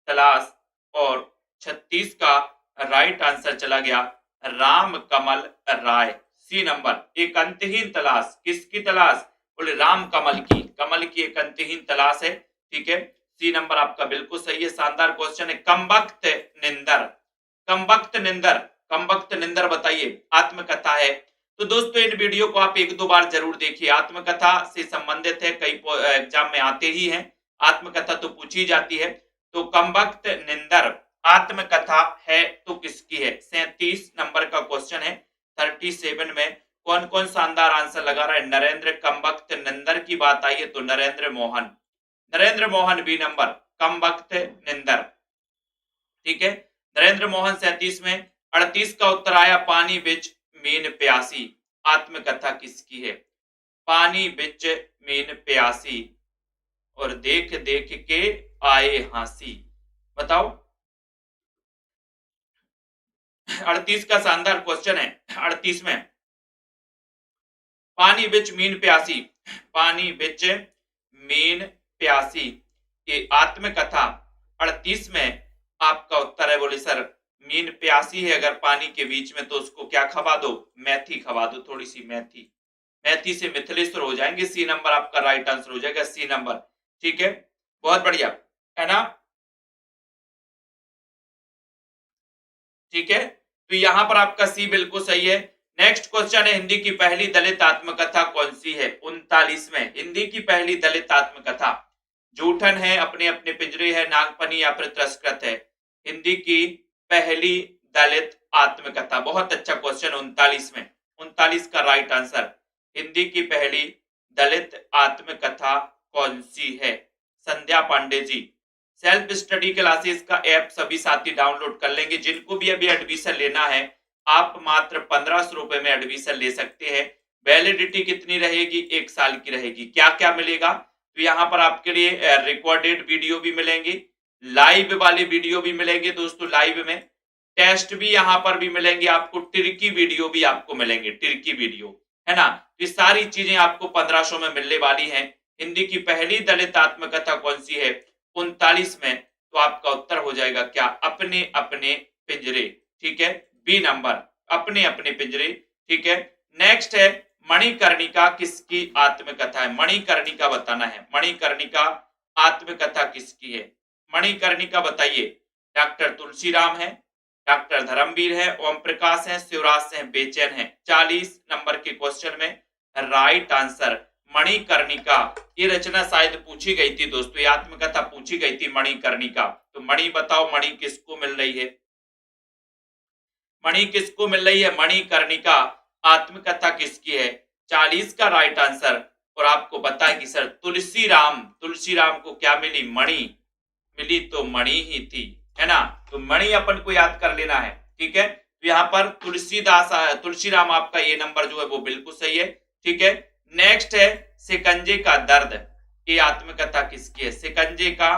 तलाश, और 36 का राइट आंसर चला गया राम कमल राय, सी नंबर। एक अंतहीन तलाश किसकी तलाश? बोले राम कमल की, कमल की एक अंतहीन तलाश है। ठीक है, सी नंबर आपका बिल्कुल सही है। शानदार क्वेश्चन है। कमबख्त निंदर, कमबख्त निंदर, कमबख्त निंदर बताइए आत्मकथा है। तो दोस्तों इन वीडियो को आप एक दो बार जरूर देखिए, आत्मकथा से संबंधित है, कई एग्जाम में आते ही हैं, आत्मकथा तो पूछी जाती है। तो कमबख्त निंदर आत्मकथा है तो किसकी है? 37 नंबर का क्वेश्चन है। 37 में कौन कौन शानदार आंसर लगा रहा है? नरेंद्र, कमबख्त निंदर की बात आई है तो नरेंद्र मोहन, नरेंद्र मोहन बी नंबर, कमबख्त निंदर। ठीक है, नरेंद्र मोहन 37 में। 38 का उत्तर आया पानी बिच मीन प्यासी, आत्मकथा किसकी है? पानी बिच मीन प्यासी और देख देख के आए हांसी, बताओ। 38 का शानदार क्वेश्चन है। 38 में पानी बिच मीन प्यासी, पानी बिच मीन प्यासी ये आत्मकथा 38 में आपका उत्तर है। बोले सर मीन प्यासी है अगर पानी के बीच में तो उसको क्या खवा दो? मेथी खवा दो, थोड़ी सी मेथी, मेथी से मिथिलेश्वर हो जाएंगे। सी नंबर आपका राइट आंसर हो जाएगा, सी नंबर। ठीक है, बहुत बढ़िया, है ना। ठीक है, तो यहां पर आपका सी बिल्कुल सही है। नेक्स्ट क्वेश्चन है, हिंदी की पहली दलित आत्मकथा कौन सी है? 39 में हिंदी की पहली दलित आत्मकथा, जूठन है, अपने अपने पिंजरे है, नागफनी या फिर तिरस्कृत है। हिंदी की पहली दलित आत्मकथा, बहुत अच्छा क्वेश्चन। 39 में 39 का राइट आंसर, हिंदी की पहली दलित आत्मकथा कौन सी है? संध्या Pandey ji. Self study classes का ऐप सभी साथी डाउनलोड कर लेंगे। जिनको भी अभी एडमिशन लेना है आप मात्र 1500 रुपए में एडमिशन ले सकते हैं। वैलिडिटी कितनी रहेगी? 1 साल की रहेगी। क्या क्या मिलेगा? तो यहाँ पर आपके लिए रिकॉर्डेड वीडियो भी मिलेंगे, लाइव वाले वीडियो भी मिलेंगे दोस्तों, लाइव में टेस्ट भी यहाँ पर भी मिलेंगे आपको, टिर्की वीडियो भी आपको मिलेंगे, टिर्की वीडियो, है ना। ये सारी चीजें आपको 1500 में मिलने वाली हैं। हिंदी की पहली दलित आत्मकथा कौन सी है? 39 में। तो आपका उत्तर हो जाएगा क्या? अपने अपने पिंजरे। ठीक है, बी नंबर, अपने अपने पिंजरे। ठीक है, नेक्स्ट है, मणिकर्णिका किसकी आत्मकथा है? मणिकर्णिका बताना है, मणिकर्णिका आत्मकथा किसकी है? मणिकर्णिका बताइए। डॉक्टर तुलसीराम है, डॉक्टर धर्मवीर है, ओम प्रकाश है, शिवराज सिंह बेचैन है। 40 नंबर के क्वेश्चन में राइट आंसर मणिकर्णिका, ये रचना शायद पूछी गई थी दोस्तों, ये आत्मकथा पूछी गई थी मणिकर्णिका। तो मणि बताओ, मणि किसको मिल रही है? मणि किसको मिल रही है? मणिकर्णिका आत्मकथा किसकी है? 40 का राइट आंसर। और आपको पता है कि सर तुलसीराम, तुलसीराम को क्या मिली? मणि मिली, तो मणि ही थी, है ना। तो मणि अपन को याद कर लेना है। ठीक है, तो यहाँ पर तुलसीदास, तुलसीराम आपका ये नंबर जो है वो बिल्कुल सही है। ठीक है, नेक्स्ट है, शिकंजे का दर्द, ये आत्मकथा किसकी है? शिकंजे का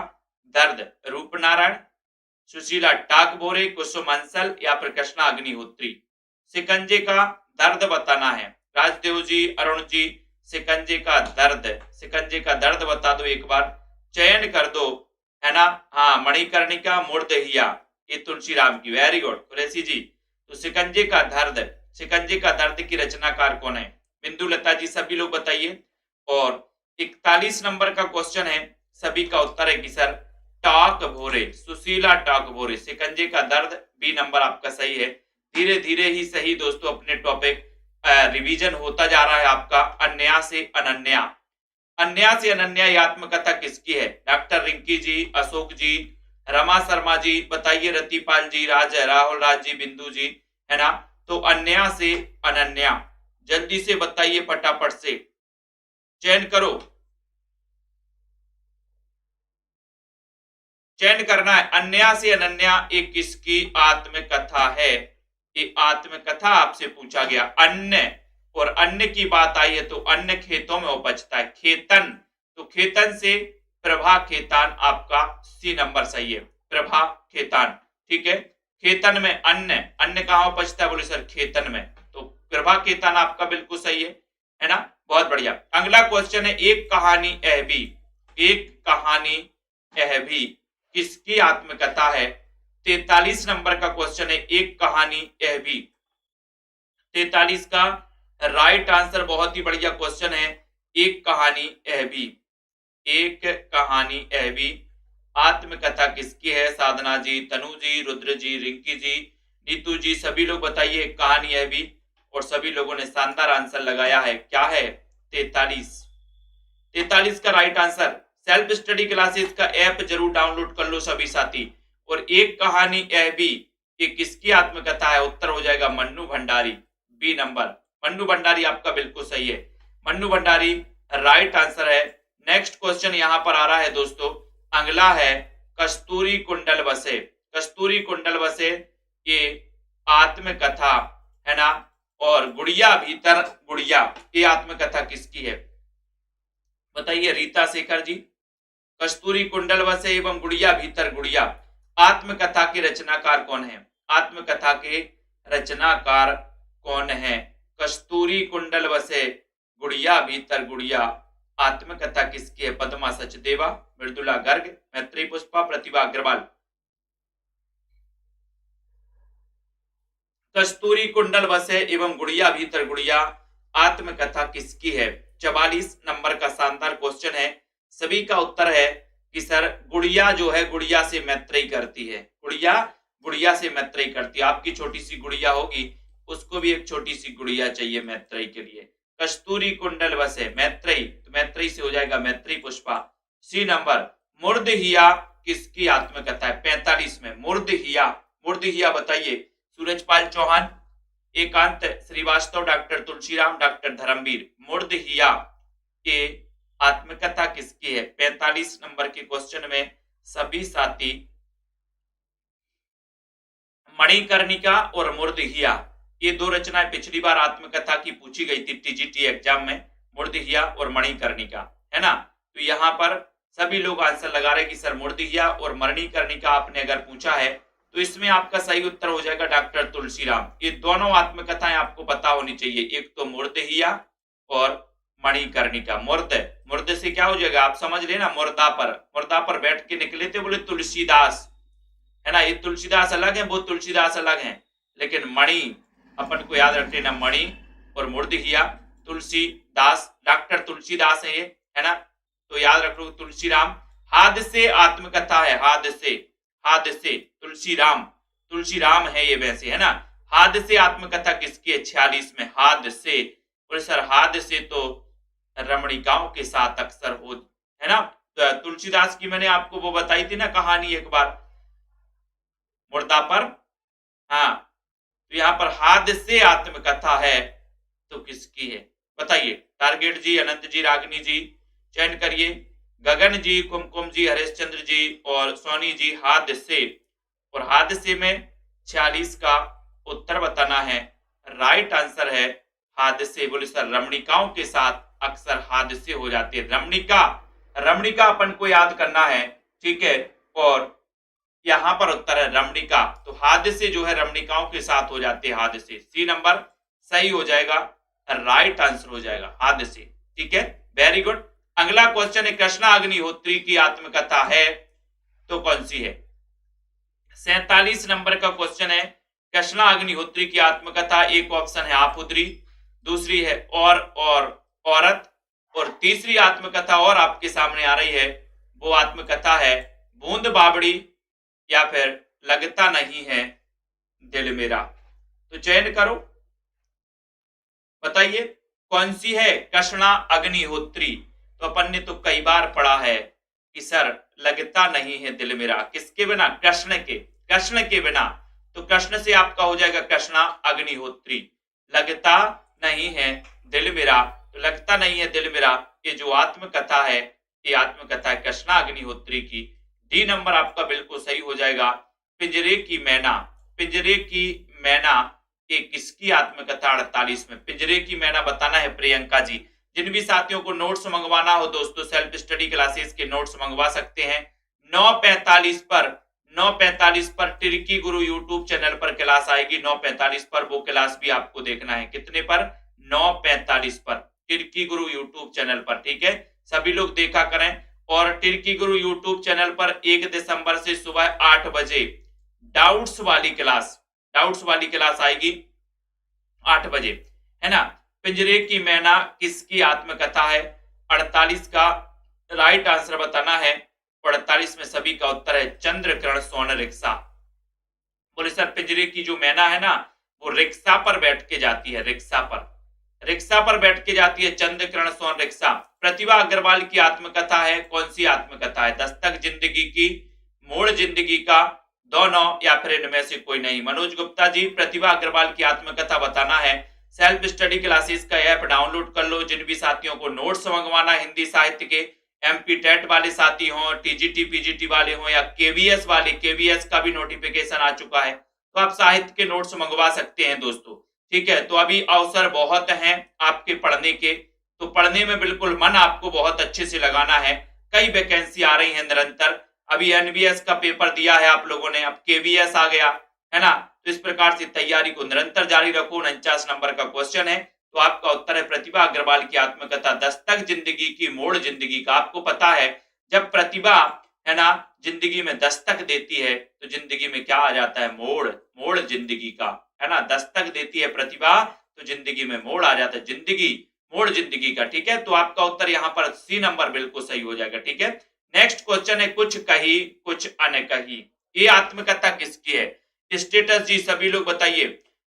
दर्द, रूपनारायण, सुशीला टाकभोरे, कुसुम अंसल या फिर कृष्णा अग्निहोत्री। शिकंजे का दर्द बताना है। राजदेव जी, अरुण जी, शिकंजे का दर्द, शिकंजे का दर्द बता दो एक बार, चयन कर दो, है ना। हाँ, मणिकर्णिका, मुर्दहिया, ये तुलसीराम की, वेरी गुड कुरैशी जी। तो शिकंजे का दर्द, शिकंजे का दर्द की रचनाकार कौन है? बिंदु लता जी, सभी लोग बताइए। और 41 नंबर का क्वेश्चन है, सभी का उत्तर है कि सर टाक भोरे, सुशीला टाक भोरे, शिकंजे का दर्द, बी नंबर आपका सही है। धीरे धीरे ही सही दोस्तों अपने टॉपिक रिवीजन होता जा रहा है आपका। अन्या से अनन्या, अन्या से अनन्या ये आत्मकथा किसकी है? डॉक्टर रिंकी जी, अशोक जी, रमा शर्मा जी, बताइए, रतिपाल जी, राहुल राज जी, बिंदु जी, है ना। तो अन्या से अनन्या, जल्दी से बताइए, फटाफट से चयन करो, चयन करना है। अन्या से अनन्या एक किसकी आत्मकथा है? ये आत्मकथा आपसे पूछा गया। अन्न, और अन्न की बात आई है तो अन्न खेतों में उपजता है, खेतन, तो खेतन से प्रभा खेतान, आपका सी नंबर सही है, प्रभा खेतान, ठीक है। खेतन में अन्न, अन्न कहां उपजता है? बोले सर खेतन में, तो प्रभा खेतान आपका बिल्कुल सही है ना। बहुत बढ़िया। अगला क्वेश्चन है, एक कहानी यह भी, एक कहानी यह भी किसकी आत्मकथा है? 43 नंबर का क्वेश्चन है, एक कहानी यह भी। 43 का राइट आंसर, बहुत ही बढ़िया क्वेश्चन है, एक कहानी यह भी, एक कहानी यह भी आत्मकथा किसकी है? साधना जी, तनु जी, रुद्र जी, रिंकी जी, नीतू जी, सभी लोग बताइए, एक कहानी यह भी। और सभी लोगों ने शानदार आंसर लगाया है, क्या है? 43, 43 का right answer. Self study classes का ऐप जरूर डाउनलोड कर लो सभी साथी। और एक कहानी यह भी, ये किसकी आत्मकथा है? उत्तर हो जाएगा मन्नू भंडारी, बी नंबर, मन्नू भंडारी आपका बिल्कुल सही है, मन्नू भंडारी राइट आंसर है। नेक्स्ट क्वेश्चन यहां पर आ रहा है दोस्तों, अगला है कस्तूरी कुंडल बसे, कस्तूरी कुंडल बसे ये आत्मकथा है ना। और गुड़िया भीतर गुड़िया, ये आत्मकथा किसकी है? बताइए रीता शेखर जी। कस्तूरी कुंडल बसे एवं गुड़िया भीतर गुड़िया, आत्मकथा के रचनाकार कौन है? आत्मकथा के रचनाकार कौन है? कस्तूरी कुंडल बसे गुड़िया भीतर गुड़िया, आत्मकथा किसकी है? पद्मा सचदेवा, मृदुला गर्ग, मैत्री पुष्पा, प्रतिभा अग्रवाल। कस्तूरी कुंडल बसे एवं गुड़िया भीतर गुड़िया, आत्मकथा किसकी है? 44 नंबर का शानदार क्वेश्चन है, सभी का उत्तर है कि सर गुड़िया जो है गुड़िया से मैत्रेयी करती है, गुड़िया गुड़िया से मैत्रेयी करती है। आपकी छोटी सी गुड़िया होगी, उसको भी एक छोटी सी गुड़िया चाहिए मैत्रेयी के लिए। कस्तूरी कुंडल बसे मैत्रेयी, तो मैत्रेयी से हो जाएगा मैत्री पुष्पा, सी नंबर। मुर्दहिया किसकी आत्मकथा है? 45 में मुर्दहिया, मुर्दहिया बताइए, सूरजपाल चौहान, एकांत श्रीवास्तव, डॉक्टर तुलसीराम, डॉक्टर धर्मवीर, मुर्दहिया के आत्मकथा किसकी है? 45 नंबर के क्वेश्चन में सभी साथी मणिकर्णिका और मुर्दहिया, ये दो रचनाएं पिछली बार आत्मकथा की पूछी गई थी टीजीटी एग्जाम में, मुर्दहिया और मणिकर्णिका, है ना। तो यहाँ पर सभी लोग आंसर लगा रहे कि सर मुर्दहिया और मणिकर्णिका आपने अगर पूछा है तो इसमें आपका सही उत्तर हो जाएगा डॉक्टर तुलसीराम। ये दोनों आत्मकथाएं आपको पता होनी चाहिए, एक तो मुर्दहिया और मणिकर्णिका। मुर्द, मुर्द से क्या हो जाएगा आप समझ लेना, मुर्दा पर, मुर्दा पर बैठ के निकले थे बोले तुलसीदास, है ना। ये तुलसीदास अलग है, वो तुलसीदास अलग है, लेकिन मणि अपन को याद रख लेना, मणि और मुर्दहिया तुलसीदास, डॉक्टर तुलसीदास है ये, है ना। तो याद रख लो तुलसीराम। हादसे आत्मकथा है, हादसे, हादसे तुलसीराम, तुलसीराम है ये वैसे, है ना। हादसे आत्मकथा किसकी है? 46 में हादसे। बोले सर हादसे तो रमणिकाओं के साथ अक्सर हो, है ना। तो तुलसीदास की मैंने आपको वो बताई थी ना कहानी एक बार, मुर्दा पर, हाँ। तो यहाँ पर हादसे आत्मकथा है तो किसकी है? बताइए, टारगेट जी, अनंत जी, रागिनी जी, चयन करिए। गगन जी, कुमकुम जी, हरिश्चंद्र जी और सोनी जी, हादसे। और हादसे में 46 का उत्तर बताना है, राइट आंसर है हादसे। बोले सर रमणिकाओं के साथ अक्सर हादसे हो जाते हैं, रमणिका, रमणिका अपन को याद करना है, ठीक है। और यहां पर उत्तर है रमणिका, तो हादसे जो है रमणिकाओं के साथ हो जाते हैं, हादसे, सी नंबर सही हो जाएगा, राइट आंसर हो जाएगा हादसे, ठीक है, वेरी गुड। अगला क्वेश्चन है कृष्णा अग्निहोत्री की आत्मकथा है तो कौन सी है? 47 नंबर का क्वेश्चन है कृष्णा अग्निहोत्री की आत्मकथा। एक ऑप्शन है आपुद्री, दूसरी है और औरत, और तीसरी आत्मकथा और आपके सामने आ रही है, वो आत्मकथा है बूंद बावड़ी या फिर लगता नहीं है दिल मेरा। तो चयन करो, बताइए कौन सी है कृष्णा अग्निहोत्री। तो अपन ने तो कई बार पढ़ा है कि सर लगता नहीं है दिल मेरा, किसके बिना? कृष्ण के, कृष्ण के बिना। तो कृष्ण से आपका हो जाएगा कृष्णा अग्निहोत्री। लगता नहीं है दिल मेरा, तो लगता नहीं है दिल मेरा, ये जो आत्मकथा है ये आत्मकथा है कृष्णा अग्निहोत्री की। डी नंबर आपका बिल्कुल सही हो जाएगा। पिंजरे की मैना, पिंजरे की मैना ये किसकी आत्मकथा? 48 में पिंजरे की मैना बताना है प्रियंका जी। जिन भी साथियों को नोट्स मंगवाना हो दोस्तों, सेल्फ स्टडी क्लासेस के नोट्स मंगवा सकते हैं। 9:45 पर टिरकी गुरु यूट्यूब चैनल पर क्लास आएगी। 9:45 पर वो क्लास भी आपको देखना है। कितने पर? 9:45 पर टिरकी गुरु यूट्यूब चैनल पर, ठीक है, सभी लोग देखा करें। और टिरकी गुरु यूट्यूब चैनल पर 1 दिसंबर से सुबह 8 बजे डाउट्स वाली क्लास आएगी 8 बजे, है ना। पिंजरे की मैना किसकी आत्मकथा है? 48 का राइट आंसर बताना है। 48 में सभी का उत्तर है चंद्रकिरण सोन रिक्शा। बोले सर पिंजरे की जो मैना है ना वो रिक्शा पर बैठ के जाती है, रिक्शा पर बैठ के जाती है, चंद्रकिरण सोन रिक्शा। प्रतिभा अग्रवाल की आत्मकथा है, कौन सी आत्मकथा है? दस्तक जिंदगी की, मोड़ जिंदगी का, दोनों या फिर इनमें से कोई नहीं। मनोज गुप्ता जी प्रतिभा अग्रवाल की आत्मकथा बताना है। सेल्फ स्टडी क्लासेस का ऐप डाउनलोड कर लो। जिन भी साथियों को नोट्स मंगवाना हिंदी साहित्य के, एमपी टेट वाले साथी हों, टीजीटी पीजीटी वाले हों या केवीएस वाले, केवीएस का भी नोटिफिकेशन आ चुका है, तो आप साहित्य के नोट्स मंगवा सकते हैं दोस्तों, ठीक है। तो अभी अवसर बहुत हैं आपके पढ़ने के, तो पढ़ने में बिल्कुल मन आपको बहुत अच्छे से लगाना है। कई वैकेंसी आ रही है निरंतर। अभी एनबीएस का पेपर दिया है आप लोगों ने, अब केवीएस आ गया है ना। तो इस प्रकार से तैयारी को निरंतर जारी रखो। 49 नंबर का क्वेश्चन है, तो आपका उत्तर है प्रतिभा अग्रवाल की आत्मकथा दस्तक जिंदगी की, मोड़ जिंदगी का। आपको पता है जब प्रतिभा है ना जिंदगी में दस्तक देती है तो जिंदगी में क्या आ जाता है? मोड़ जिंदगी का, है ना। दस्तक देती है प्रतिभा तो जिंदगी में मोड़ आ जाता है, मोड़ जिंदगी का, ठीक है। तो आपका उत्तर यहाँ पर सी नंबर बिल्कुल सही हो जाएगा, ठीक है। नेक्स्ट क्वेश्चन है कुछ कही कुछ अनकही, ये आत्मकथा किसकी है? स्टेटस जी सभी लोग बताइए,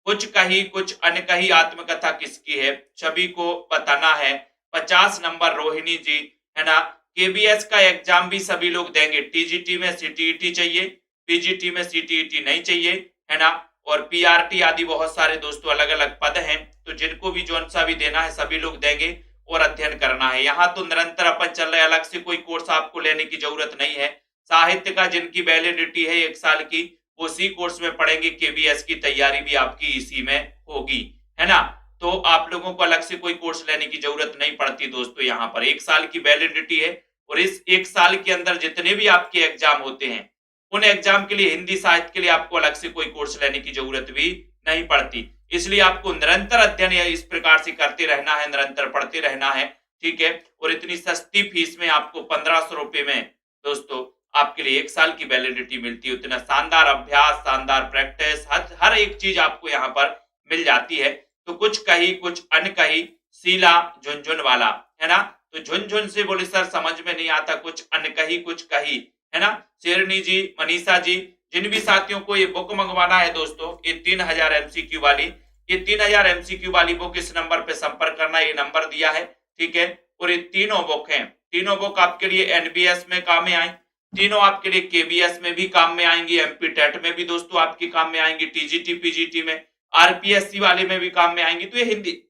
कुछ कही कुछ अनकही आत्मकथा किसकी है? सभी को बताना है। 50 नंबर रोहिणी जी, है ना। केबीएस का एग्जाम भी सभी लोग देंगे। टीजीटी में सीटीईटी चाहिए, पीजीटी में सीटीईटी नहीं चाहिए, है ना। और पीआरटी आदि बहुत सारे दोस्तों अलग अलग पद हैं, तो जिनको भी जौन सा भी देना है सभी लोग देंगे और अध्ययन करना है। यहाँ तो निरंतर अपन चल रहे, अलग से कोई कोर्स आपको लेने की जरूरत नहीं है। साहित्य का जिनकी वैलिडिटी है 1 साल की, उसी कोर्स में पढ़ेंगे। केबीएस की तैयारी भी आपकी इसी में होगी, है ना। तो आप लोगों को अलग से कोई कोर्स लेने की जरूरत नहीं पड़ती दोस्तों। यहाँ पर 1 साल की वैलिडिटी है और इस 1 साल के अंदर जितने भी आपके एग्जाम होते हैं उन एग्जाम के लिए, हिंदी साहित्य के लिए आपको अलग से कोई कोर्स लेने की जरूरत भी नहीं पड़ती। इसलिए आपको निरंतर अध्ययन इस प्रकार से करते रहना है, निरंतर पढ़ते रहना है, ठीक है। और इतनी सस्ती फीस में आपको 1500 रुपए में दोस्तों आपके लिए 1 साल की वैलिडिटी मिलती है। उतना शानदार अभ्यास, शानदार प्रैक्टिस, हर एक चीज आपको यहाँ पर मिल जाती है। तो कुछ कही कुछ अनकही, शीला झुनझुन वाला, है ना। तो झुनझुन से बोले सर समझ में नहीं आता, कुछ अनकही कुछ कही, है ना। शेरनी जी, मनीषा जी, जिन भी साथियों को ये बुक मंगवाना है दोस्तों, ये 3000 एमसीक्यू वाली, ये 3000 एमसीक्यू वाली बुक, इस नंबर पे संपर्क करना, ये नंबर दिया है, ठीक है। और ये तीनों बुक हैं, तीनों बुक आपके लिए एनबीएस में काम में आए, तीनों आपके लिए केबीएस में भी काम में आएंगी, एमपी टेट में भी दोस्तों आपके काम में आएंगी, टीजीटी पीजीटी में, आरपीएससी वाले में भी काम में आएंगी। तो ये हिंदी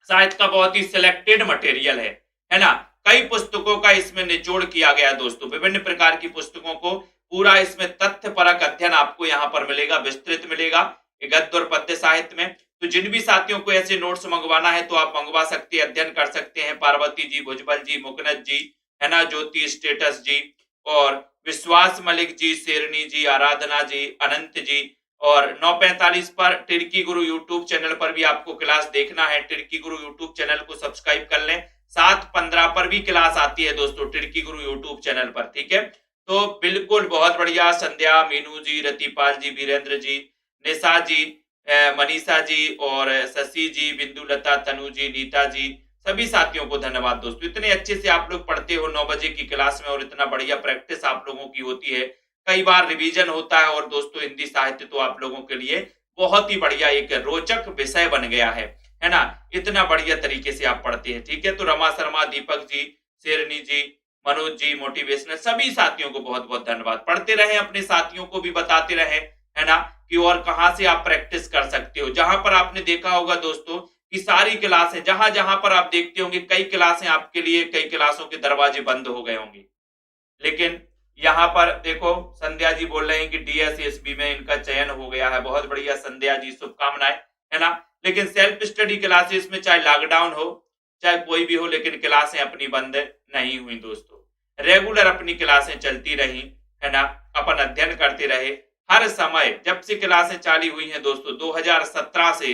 साहित्य का बहुत ही सिलेक्टेड मटेरियल है ना। कई पुस्तकों का इसमें निचोड़ किया गया दोस्तों, विभिन्न प्रकार की पुस्तकों को पूरा इसमें तथ्यपरक अध्ययन आपको यहाँ पर मिलेगा, विस्तृत मिलेगा गद्य और पद्य साहित्य में। तो जिन भी साथियों को ऐसे नोट्स मंगवाना है तो आप मंगवा सकते हैं, अध्ययन कर सकते हैं। पार्वती जी, भुजबल जी, मुकनद जी, है ना, ज्योति स्टेटस जी, और विश्वास मलिक जी, शेरनी जी, आराधना जी, अनंत जी, और 9:45 पर टिड़की गुरु यूट्यूब चैनल पर भी आपको क्लास देखना है। टिड़की गुरु यूट्यूब चैनल को सब्सक्राइब कर लें। 7:15 पर भी क्लास आती है दोस्तों टिड़की गुरु यूट्यूब चैनल पर, ठीक है। तो बिल्कुल बहुत बढ़िया। संध्या, मीनू जी, रतिपाल जी, वीरेंद्र जी, निशा जी, मनीषा जी और शशि जी, बिंदुलता, तनु जी, नीता जी, सभी साथियों को धन्यवाद दोस्तों। इतने अच्छे से आप लोग पढ़ते हो 9 बजे की क्लास में और इतना बढ़िया प्रैक्टिस आप लोगों की होती है। कई बार रिवीजन होता है और दोस्तों हिंदी साहित्य तो आप लोगों के लिए बहुत ही बढ़िया एक रोचक विषय बन गया है ना। इतना बढ़िया तरीके से आप पढ़ते हैं, ठीक है। तो रमा शर्मा, दीपक जी, शेरनी जी, मनोज जी, मोटिवेशनल, सभी साथियों को बहुत बहुत धन्यवाद। पढ़ते रहे, अपने साथियों को भी बताते रहे, है ना, कि और कहां से आप प्रैक्टिस कर सकते हो। जहां पर आपने देखा होगा दोस्तों कि सारी क्लासें, जहां जहां पर आप देखते होंगे कई क्लासें आपके लिए, कई क्लासों के दरवाजे बंद हो गए होंगे, लेकिन यहाँ पर देखो संध्या जी बोल रहे हैं कि डीएसएसबी में इनका चयन हो गया है। बहुत बढ़िया संध्या जी, शुभकामनाएं, है ना। लेकिन सेल्फ स्टडी क्लासेस में चाहे लॉकडाउन हो, चाहे कोई भी हो, लेकिन क्लासें अपनी बंद नहीं हुई दोस्तों। रेगुलर अपनी क्लासें चलती रही, है ना। अपन अध्ययन करते रहे हर समय। जब से क्लासें चालू हुई हैं दोस्तों 2017 से,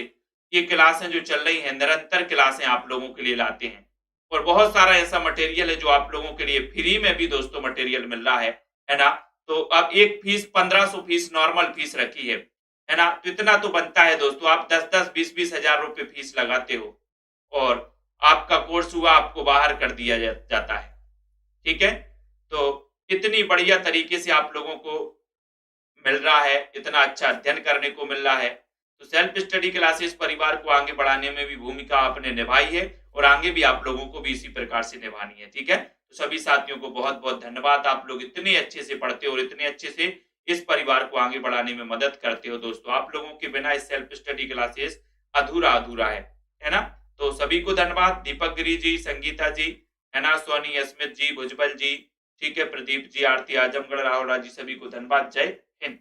ये क्लासें जो चल रही हैं, निरंतर क्लासें आप लोगों के लिए लाते हैं। और बहुत सारा ऐसा मटेरियल है जो आप लोगों के लिए फ्री में भी दोस्तों मटेरियल मिल रहा है ना। तो अब एक फीस 1500 फीस नॉर्मल फीस रखी है ना। तो इतना तो बनता है दोस्तों। आप 10-10, 20-20 हजार रुपए फीस लगाते हो और आपका कोर्स हुआ, आपको बाहर कर दिया जाता है, ठीक है। तो इतनी बढ़िया तरीके से आप लोगों को मिल रहा है, इतना अच्छा अध्ययन करने को मिल रहा है। तो सेल्फ स्टडी क्लासेस परिवार को आगे बढ़ाने में भी भूमिका आपने निभाई है और आगे भी आप लोगों को भी इसी प्रकार से निभानी है, ठीक है। तो सभी साथियों को बहुत बहुत धन्यवाद। आप लोग इतने अच्छे से पढ़ते हो और इतने अच्छे से इस परिवार को आगे बढ़ाने में मदद करते हो दोस्तों। आप लोगों के बिना इस सेल्फ स्टडी क्लासेस अधूरा अधूरा है ना। तो सभी को धन्यवाद। दीपक गिरी जी, संगीता जी, है ना, सोनी, अस्मित जी, भुजबल जी, ठीक है, प्रदीप जी, आरती आजमगढ़, राहुल राजी, सभी को धन्यवाद। जय हिंद।